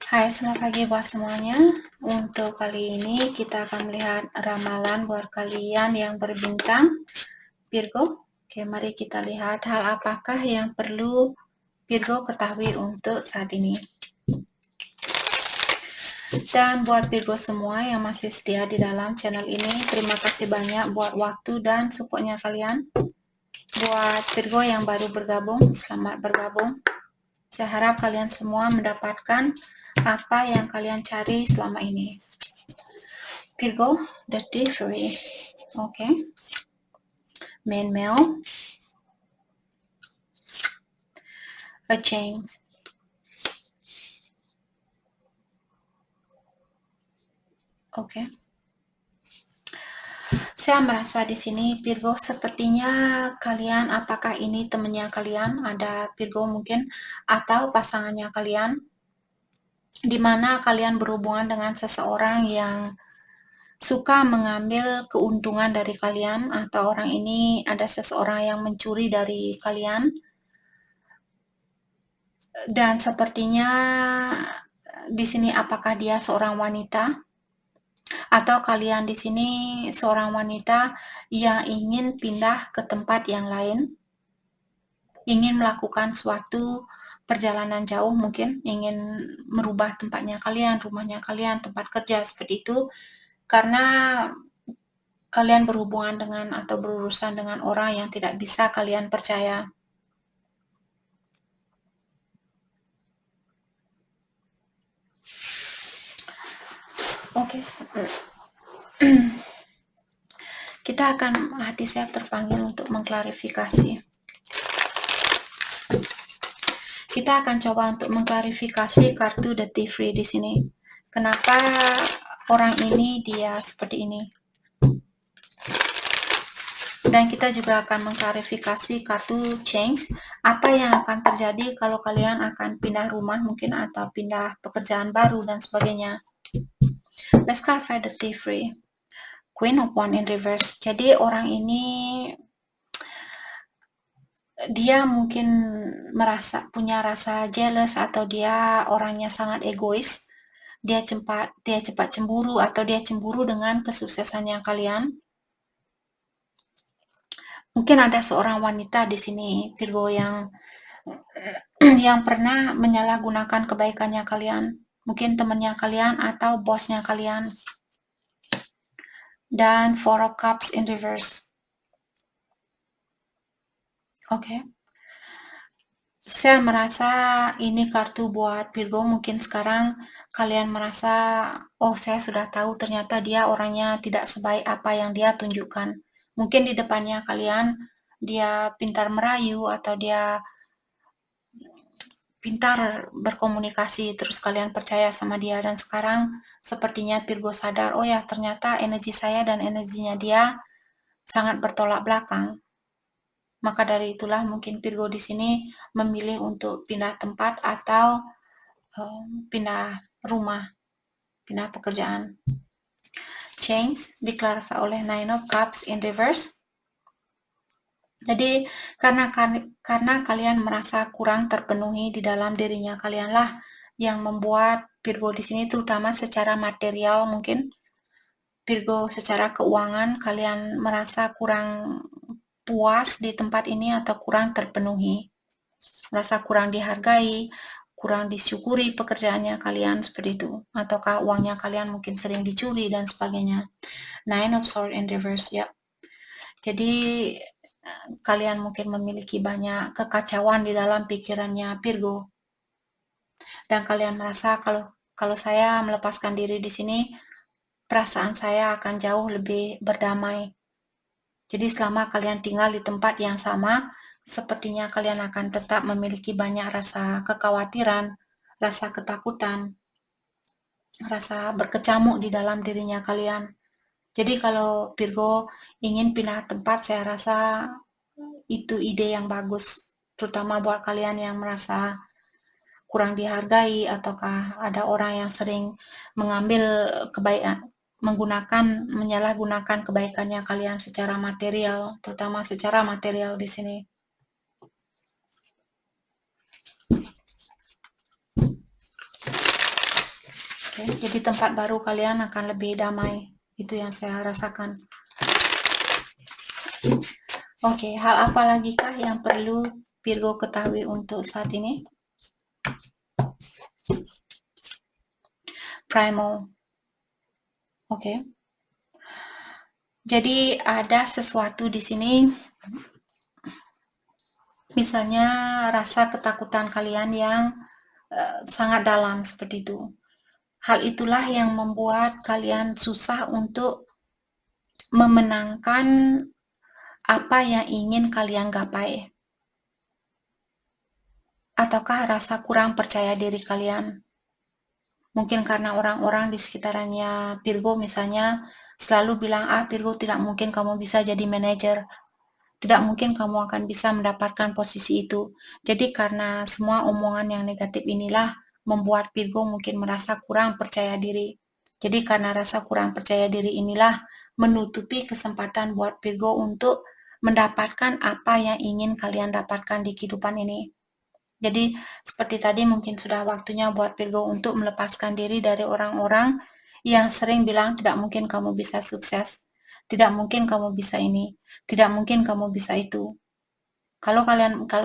Hai, selamat pagi buat semuanya. Untuk kali ini kita akan melihat ramalan buat kalian yang berbintang Virgo. Oke, mari kita lihat hal apakah yang perlu Virgo ketahui untuk saat ini. Dan buat Virgo semua yang masih setia di dalam channel ini, terima kasih banyak buat waktu dan supportnya kalian. Buat Virgo yang baru bergabung, selamat bergabung. Saya harap kalian semua mendapatkan apa yang kalian cari selama ini. Virgo, the Differy. Okay. Main male. A change. Okay. Saya merasa di sini Virgo sepertinya kalian, apakah ini temannya kalian, ada Virgo mungkin, atau pasangannya kalian, di mana kalian berhubungan dengan seseorang yang suka mengambil keuntungan dari kalian, atau orang ini ada seseorang yang mencuri dari kalian, dan sepertinya di sini apakah dia seorang wanita, atau kalian di sini seorang wanita yang ingin pindah ke tempat yang lain, ingin melakukan suatu perjalanan jauh, mungkin ingin merubah tempatnya kalian, rumahnya kalian, tempat kerja, seperti itu, karena kalian berhubungan dengan atau berurusan dengan orang yang tidak bisa kalian percaya. Oke. Kita akan, hati saya terpanggil untuk mengklarifikasi. Kita akan coba untuk mengklarifikasi kartu The Differy di sini. Kenapa orang ini dia seperti ini? Dan kita juga akan mengklarifikasi kartu Change. Apa yang akan terjadi kalau kalian akan pindah rumah mungkin, atau pindah pekerjaan baru dan sebagainya. Let's clarify the Differy. Queen of Wands in reverse. Jadi orang ini dia mungkin punya rasa jealous, atau dia orangnya sangat egois. Dia cepat cemburu, atau dia cemburu dengan kesuksesannya kalian. Mungkin ada seorang wanita di sini Virgo yang pernah menyalahgunakan kebaikannya kalian. Mungkin temannya kalian atau bosnya kalian. Dan Four of Cups in reverse. Oke. Saya merasa ini kartu buat Virgo. Mungkin sekarang kalian merasa, oh saya sudah tahu ternyata dia orangnya tidak sebaik apa yang dia tunjukkan. Mungkin di depannya kalian dia pintar merayu, atau dia pintar berkomunikasi, terus kalian percaya sama dia, dan sekarang sepertinya Virgo sadar, oh ya ternyata energi saya dan energinya dia sangat bertolak belakang. Maka dari itulah mungkin Virgo di sini memilih untuk pindah tempat, atau pindah rumah, pindah pekerjaan. Change diklarifikasi oleh Nine of Cups in reverse. Jadi karena kalian merasa kurang terpenuhi di dalam dirinya kalianlah yang membuat Virgo di sini, terutama secara material, mungkin Virgo secara keuangan kalian merasa kurang puas di tempat ini, atau kurang terpenuhi, merasa kurang dihargai, kurang disyukuri pekerjaannya kalian, seperti itu, ataukah uangnya kalian mungkin sering dicuri dan sebagainya. Nine of Swords in reverse, ya. Jadi kalian mungkin memiliki banyak kekacauan di dalam pikirannya Virgo, dan kalian merasa kalau saya melepaskan diri di sini, perasaan saya akan jauh lebih berdamai. Jadi selama kalian tinggal di tempat yang sama, sepertinya kalian akan tetap memiliki banyak rasa kekhawatiran, rasa ketakutan, rasa berkecamuk di dalam dirinya kalian. Jadi kalau Virgo ingin pindah tempat, saya rasa itu ide yang bagus, terutama buat kalian yang merasa kurang dihargai, ataukah ada orang yang sering mengambil kebaikan, menyalahgunakan kebaikannya kalian secara material, terutama secara material di sini. Oke, jadi tempat baru kalian akan lebih damai. Itu yang saya rasakan. Oke, hal apa lagi kah yang perlu Virgo ketahui untuk saat ini? Primal. Oke. Jadi ada sesuatu di sini, misalnya rasa ketakutan kalian yang sangat dalam seperti itu. Hal itulah yang membuat kalian susah untuk memenangkan apa yang ingin kalian gapai. Ataukah rasa kurang percaya diri kalian? Mungkin karena orang-orang di sekitarnya Virgo misalnya selalu bilang, Virgo tidak mungkin kamu bisa jadi manajer. Tidak mungkin kamu akan bisa mendapatkan posisi itu. Jadi karena semua omongan yang negatif inilah membuat Virgo mungkin merasa kurang percaya diri. Jadi karena rasa kurang percaya diri inilah menutupi kesempatan buat Virgo untuk mendapatkan apa yang ingin kalian dapatkan di kehidupan ini. Jadi seperti tadi mungkin sudah waktunya buat Virgo untuk melepaskan diri dari orang-orang yang sering bilang tidak mungkin kamu bisa sukses, tidak mungkin kamu bisa ini, tidak mungkin kamu bisa itu. Kalau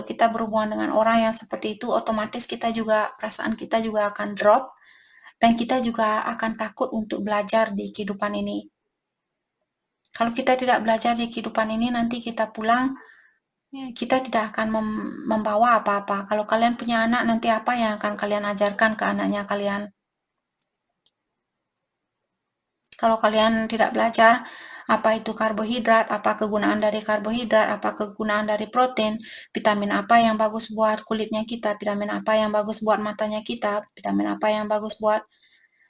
kita berhubungan dengan orang yang seperti itu, otomatis perasaan kita juga akan drop dan kita juga akan takut untuk belajar di kehidupan ini. Kalau kita tidak belajar di kehidupan ini, nanti kita pulang kita tidak akan membawa apa-apa. Kalau kalian punya anak, nanti apa yang akan kalian ajarkan ke anaknya kalian? Kalau kalian tidak belajar apa itu karbohidrat, apa kegunaan dari karbohidrat, apa kegunaan dari protein, vitamin apa yang bagus buat kulitnya kita, vitamin apa yang bagus buat matanya kita, vitamin apa yang bagus buat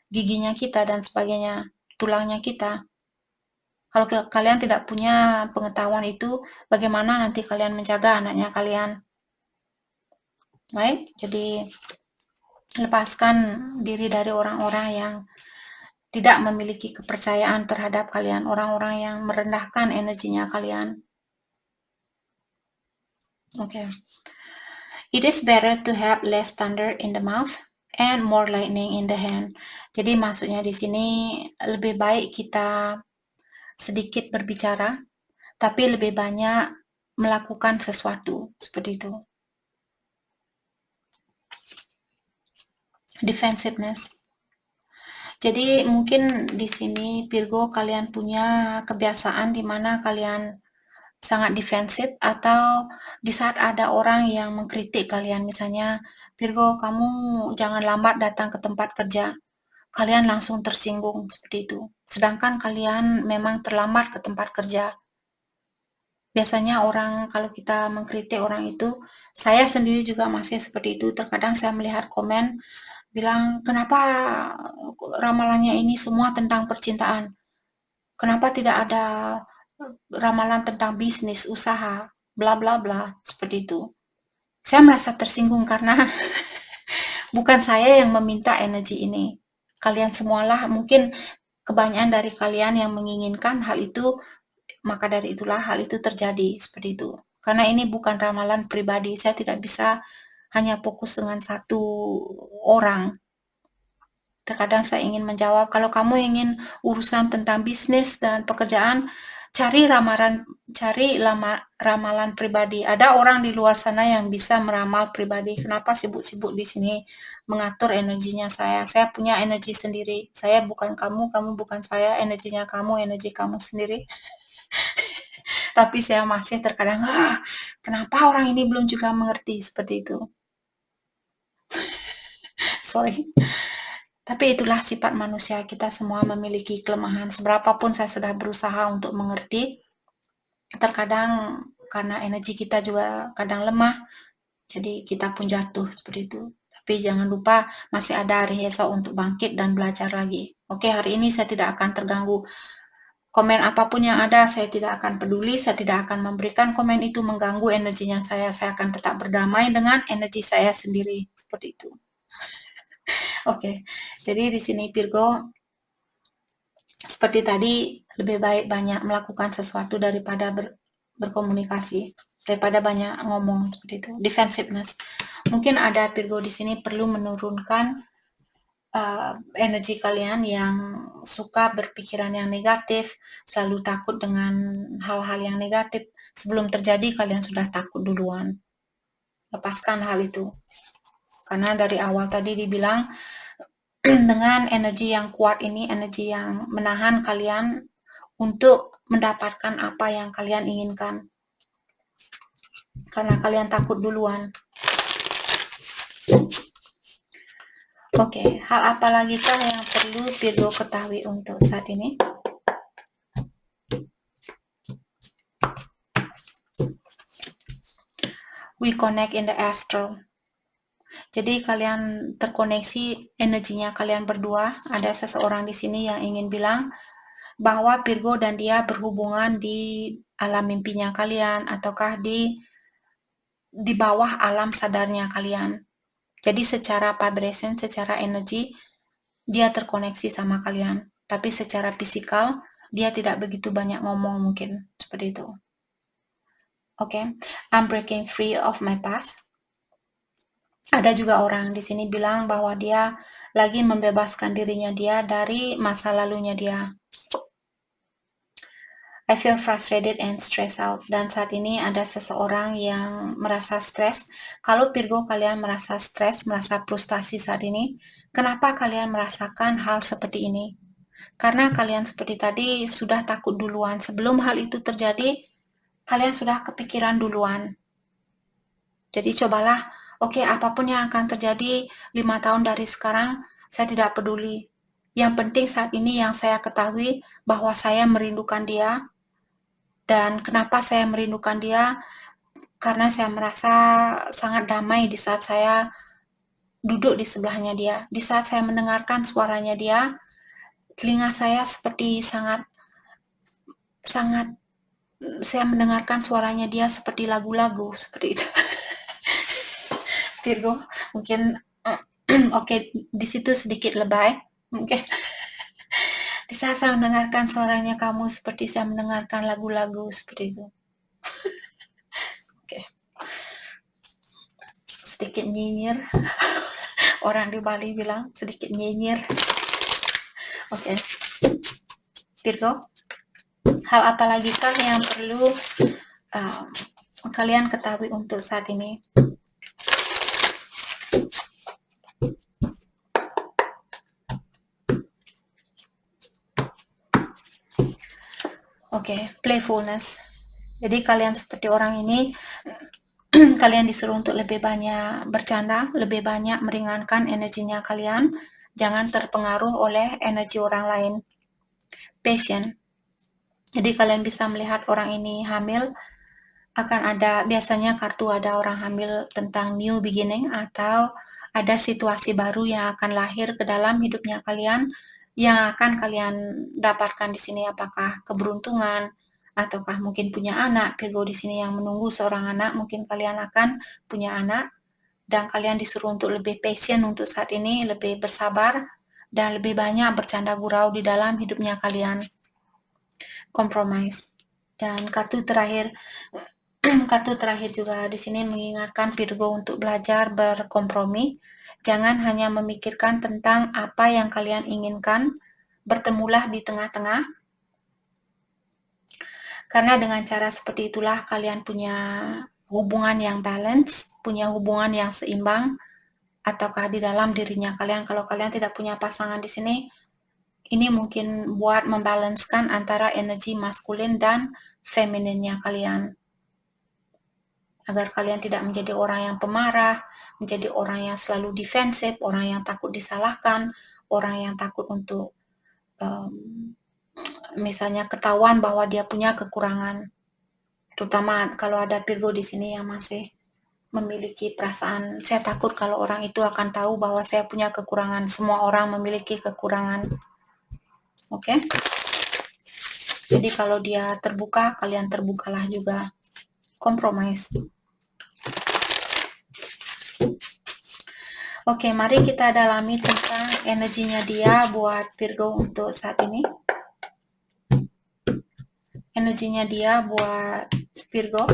giginya kita, dan sebagainya, tulangnya kita. Kalau kalian tidak punya pengetahuan itu, bagaimana nanti kalian menjaga anaknya kalian? Baik, jadi lepaskan diri dari orang-orang yang tidak memiliki kepercayaan terhadap kalian, orang-orang yang merendahkan energinya kalian. Okay. It is better to have less thunder in the mouth and more lightning in the hand. Jadi maksudnya di sini lebih baik kita sedikit berbicara, tapi lebih banyak melakukan sesuatu, seperti itu. Defensiveness. Jadi mungkin di sini Virgo kalian punya kebiasaan di mana kalian sangat defensif, atau di saat ada orang yang mengkritik kalian, misalnya, Virgo kamu jangan lambat datang ke tempat kerja, kalian langsung tersinggung seperti itu. Sedangkan kalian memang terlambat ke tempat kerja. Biasanya orang kalau kita mengkritik orang itu, saya sendiri juga masih seperti itu. Terkadang saya melihat komen bilang, kenapa ramalannya ini semua tentang percintaan? Kenapa tidak ada ramalan tentang bisnis, usaha, bla bla bla, seperti itu. Saya merasa tersinggung karena bukan saya yang meminta energi ini. Kalian semualah, mungkin kebanyakan dari kalian yang menginginkan hal itu, maka dari itulah hal itu terjadi, seperti itu. Karena ini bukan ramalan pribadi, saya tidak bisa hanya fokus dengan satu orang. Terkadang saya ingin menjawab, kalau kamu ingin urusan tentang bisnis dan pekerjaan, cari ramalan pribadi. Ada orang di luar sana yang bisa meramal pribadi. Kenapa sibuk-sibuk di sini mengatur energinya saya? Saya punya energi sendiri. Saya bukan kamu, kamu bukan saya. Energinya kamu, energi kamu sendiri. Tapi saya masih terkadang, kenapa orang ini belum juga mengerti seperti itu? Sorry. Tapi itulah sifat manusia, kita semua memiliki kelemahan. Seberapapun saya sudah berusaha untuk mengerti, terkadang karena energi kita juga kadang lemah, jadi kita pun jatuh seperti itu. Tapi jangan lupa masih ada hari esok untuk bangkit dan belajar lagi. Oke, hari ini saya tidak akan terganggu. Komen apapun yang ada, saya tidak akan peduli, saya tidak akan memberikan komen itu mengganggu energinya saya. Saya akan tetap berdamai dengan energi saya sendiri, seperti itu. Oke, jadi di sini Virgo, seperti tadi, lebih baik banyak melakukan sesuatu daripada berkomunikasi, daripada banyak ngomong seperti itu. Defensiveness. Mungkin ada Virgo di sini perlu menurunkan energi kalian yang suka berpikiran yang negatif, selalu takut dengan hal-hal yang negatif. Sebelum terjadi kalian sudah takut duluan. Lepaskan hal itu. Karena dari awal tadi dibilang dengan energi yang kuat ini, energi yang menahan kalian untuk mendapatkan apa yang kalian inginkan. Karena kalian takut duluan. Oke, hal apa lagi kah yang perlu Virgo ketahui untuk saat ini? We connect in the astral. Jadi kalian terkoneksi energinya kalian berdua. Ada seseorang di sini yang ingin bilang bahwa Virgo dan dia berhubungan di alam mimpinya kalian ataukah di bawah alam sadarnya kalian. Jadi secara vibration, secara energi, dia terkoneksi sama kalian. Tapi secara fisikal, dia tidak begitu banyak ngomong mungkin. Seperti itu. Oke, I'm breaking free of my past. Ada juga orang di sini bilang bahwa dia lagi membebaskan dirinya dia dari masa lalunya dia. I feel frustrated and stressed out. Dan saat ini ada seseorang yang merasa stres. Kalau Virgo kalian merasa stres, merasa frustasi saat ini, kenapa kalian merasakan hal seperti ini? Karena kalian seperti tadi sudah takut duluan. Sebelum hal itu terjadi, kalian sudah kepikiran duluan. Jadi cobalah, oke, apapun yang akan terjadi 5 tahun dari sekarang, saya tidak peduli. Yang penting saat ini yang saya ketahui bahwa saya merindukan dia. Dan kenapa saya merindukan dia? Karena saya merasa sangat damai di saat saya duduk di sebelahnya dia. Di saat saya mendengarkan suaranya dia, telinga saya seperti sangat saya mendengarkan suaranya dia seperti lagu-lagu seperti itu. Virgo, mungkin oke, di situ sedikit lebay, mungkin. Di saat saya mendengarkan suaranya kamu seperti saya mendengarkan lagu-lagu seperti itu. Oke. Sedikit nyinyir. Orang di Bali bilang sedikit nyinyir. Oke. Virgo, hal apa lagi kah yang perlu kalian ketahui untuk saat ini? Oke, playfulness. Jadi kalian seperti orang ini, kalian disuruh untuk lebih banyak bercanda, lebih banyak meringankan energinya kalian. Jangan terpengaruh oleh energi orang lain. Patient. Jadi kalian bisa melihat orang ini hamil, akan ada biasanya kartu ada orang hamil tentang new beginning atau ada situasi baru yang akan lahir ke dalam hidupnya kalian yang akan kalian dapatkan di sini, apakah keberuntungan ataukah mungkin punya anak. Virgo di sini yang menunggu seorang anak, mungkin kalian akan punya anak dan kalian disuruh untuk lebih patient untuk saat ini, lebih bersabar dan lebih banyak bercanda gurau di dalam hidupnya kalian. Compromise. Dan kartu terakhir juga di sini mengingatkan Virgo untuk belajar berkompromi. Jangan hanya memikirkan tentang apa yang kalian inginkan, bertemulah di tengah-tengah. Karena dengan cara seperti itulah kalian punya hubungan yang balance, punya hubungan yang seimbang, ataukah di dalam dirinya kalian. Kalau kalian tidak punya pasangan di sini, ini mungkin buat membalanskan antara energi maskulin dan femininnya kalian. Agar kalian tidak menjadi orang yang pemarah, menjadi orang yang selalu defensif, orang yang takut disalahkan, orang yang takut untuk misalnya ketahuan bahwa dia punya kekurangan. Terutama kalau ada Virgo di sini yang masih memiliki perasaan, saya takut kalau orang itu akan tahu bahwa saya punya kekurangan. Semua orang memiliki kekurangan. Oke? Jadi kalau dia terbuka, kalian terbukalah juga. Compromise. Oke, mari kita dalami tentang energinya dia buat Virgo untuk saat ini. Energinya dia buat Virgo.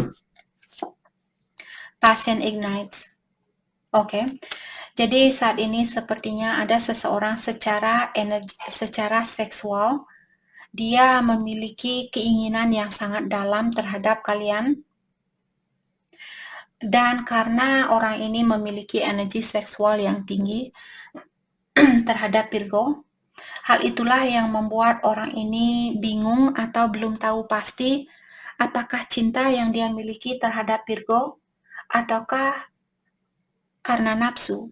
Passion ignites. Oke. Jadi saat ini sepertinya ada seseorang secara seksual, dia memiliki keinginan yang sangat dalam terhadap kalian, dan karena orang ini memiliki energi seksual yang tinggi terhadap Virgo, hal itulah yang membuat orang ini bingung atau belum tahu pasti apakah cinta yang dia miliki terhadap Virgo ataukah karena nafsu.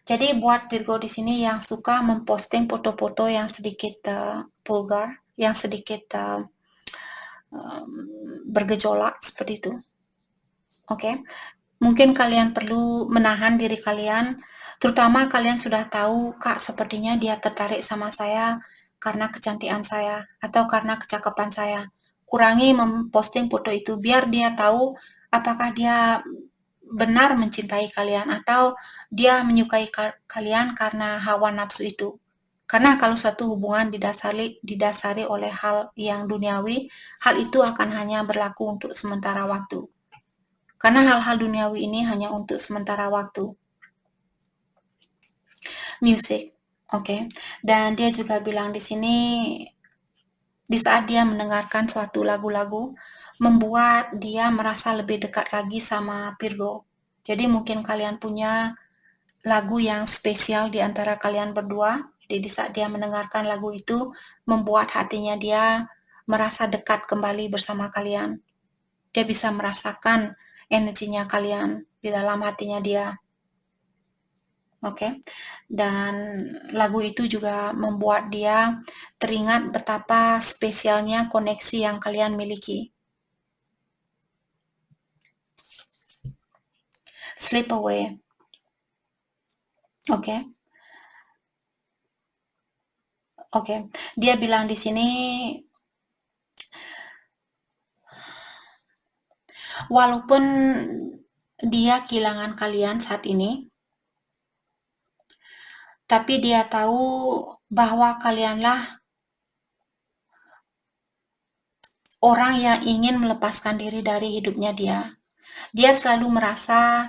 Jadi buat Virgo di sini yang suka memposting foto-foto yang sedikit vulgar, yang sedikit bergejolak seperti itu. Oke. Mungkin kalian perlu menahan diri kalian, terutama kalian sudah tahu, Kak, sepertinya dia tertarik sama saya karena kecantikan saya atau karena kecakapan saya. Kurangi memposting foto itu biar dia tahu apakah dia benar mencintai kalian atau dia menyukai kalian karena hawa nafsu itu. Karena kalau suatu hubungan didasari oleh hal yang duniawi, hal itu akan hanya berlaku untuk sementara waktu. Karena hal-hal duniawi ini hanya untuk sementara waktu. Music, oke. Dan dia juga bilang di sini, di saat dia mendengarkan suatu lagu-lagu, membuat dia merasa lebih dekat lagi sama Virgo. Jadi mungkin kalian punya lagu yang spesial di antara kalian berdua. Jadi di saat dia mendengarkan lagu itu, membuat hatinya dia merasa dekat kembali bersama kalian. Dia bisa merasakan energinya kalian di dalam hatinya dia. Oke. Dan lagu itu juga membuat dia teringat betapa spesialnya koneksi yang kalian miliki. Slip away. Oke. Oke. Dia bilang di sini, walaupun dia kehilangan kalian saat ini, tapi dia tahu bahwa kalianlah orang yang ingin melepaskan diri dari hidupnya dia. Dia selalu merasa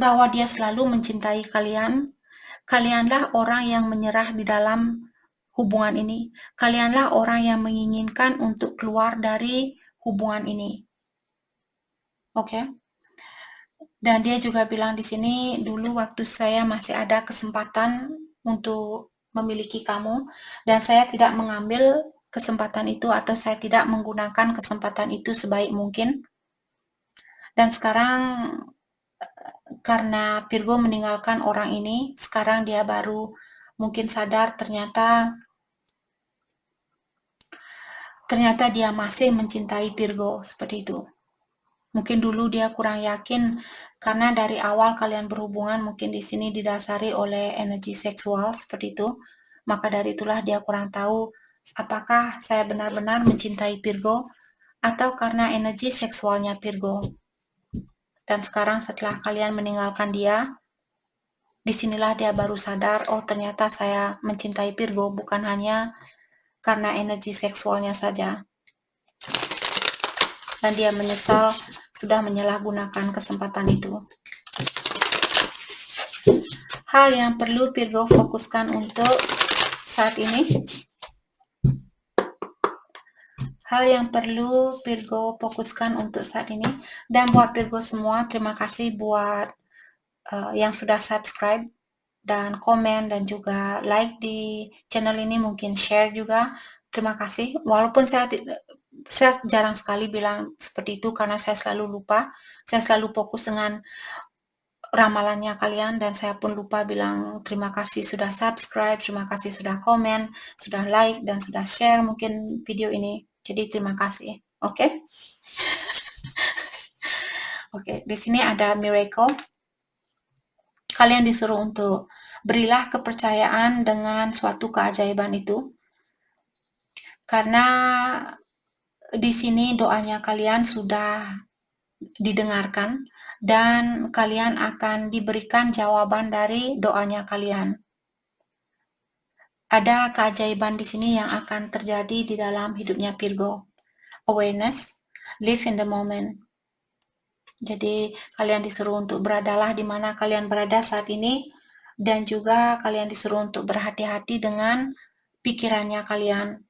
bahwa dia selalu mencintai kalian. Kalianlah orang yang menyerah di dalam hubungan ini. Kalianlah orang yang menginginkan untuk keluar dari hubungan ini. Oke. Dan dia juga bilang di sini, dulu waktu saya masih ada kesempatan untuk memiliki kamu, dan saya tidak mengambil kesempatan itu atau saya tidak menggunakan kesempatan itu sebaik mungkin. Dan sekarang karena Virgo meninggalkan orang ini, sekarang dia baru mungkin sadar ternyata dia masih mencintai Virgo seperti itu. Mungkin dulu dia kurang yakin karena dari awal kalian berhubungan mungkin di sini didasari oleh energi seksual seperti itu. Maka dari itulah dia kurang tahu apakah saya benar-benar mencintai Virgo atau karena energi seksualnya Virgo. Dan sekarang setelah kalian meninggalkan dia, disinilah dia baru sadar, oh ternyata saya mencintai Virgo bukan hanya karena energi seksualnya saja. Dan dia menyesal sudah menyalahgunakan kesempatan itu. Hal yang perlu Virgo fokuskan untuk saat ini. Hal yang perlu Virgo fokuskan untuk saat ini. Dan buat Virgo semua, terima kasih buat yang sudah subscribe dan komen dan juga like di channel ini, mungkin share juga. Terima kasih. Walaupun saya jarang sekali bilang seperti itu karena saya selalu lupa. Saya selalu fokus dengan ramalannya kalian dan saya pun lupa bilang terima kasih sudah subscribe, terima kasih sudah komen, sudah like dan sudah share mungkin video ini. Jadi terima kasih. Oke. Oke, di sini ada miracle. Kalian disuruh untuk berilah kepercayaan dengan suatu keajaiban itu. Karena di sini doanya kalian sudah didengarkan dan kalian akan diberikan jawaban dari doanya kalian. Ada keajaiban di sini yang akan terjadi di dalam hidupnya Virgo. Awareness, live in the moment. Jadi kalian disuruh untuk beradalah di mana kalian berada saat ini, dan juga kalian disuruh untuk berhati-hati dengan pikirannya kalian.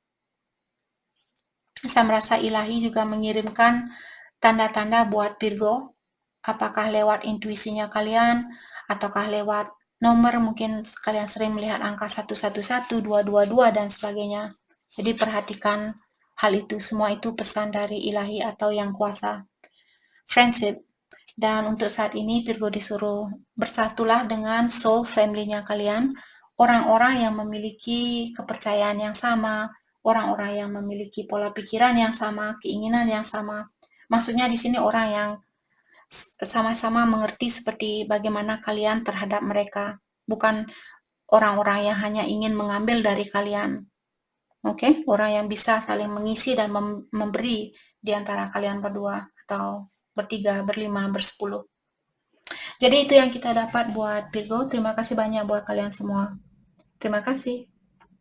Saya merasa ilahi juga mengirimkan tanda-tanda buat Virgo, apakah lewat intuisinya kalian, ataukah lewat nomor, mungkin kalian sering melihat angka 111, 222, dan sebagainya. Jadi perhatikan hal itu, semua itu pesan dari ilahi atau yang kuasa. Friendship. Dan untuk saat ini Virgo disuruh bersatulah dengan soul family-nya kalian, orang-orang yang memiliki kepercayaan yang sama, orang-orang yang memiliki pola pikiran yang sama, keinginan yang sama. Maksudnya di sini orang yang sama-sama mengerti seperti bagaimana kalian terhadap mereka, bukan orang-orang yang hanya ingin mengambil dari kalian. Oke, orang yang bisa saling mengisi dan memberi di antara kalian berdua atau bertiga, berlima, bersepuluh. Jadi itu yang kita dapat buat Virgo. Terima kasih banyak buat kalian semua. Terima kasih.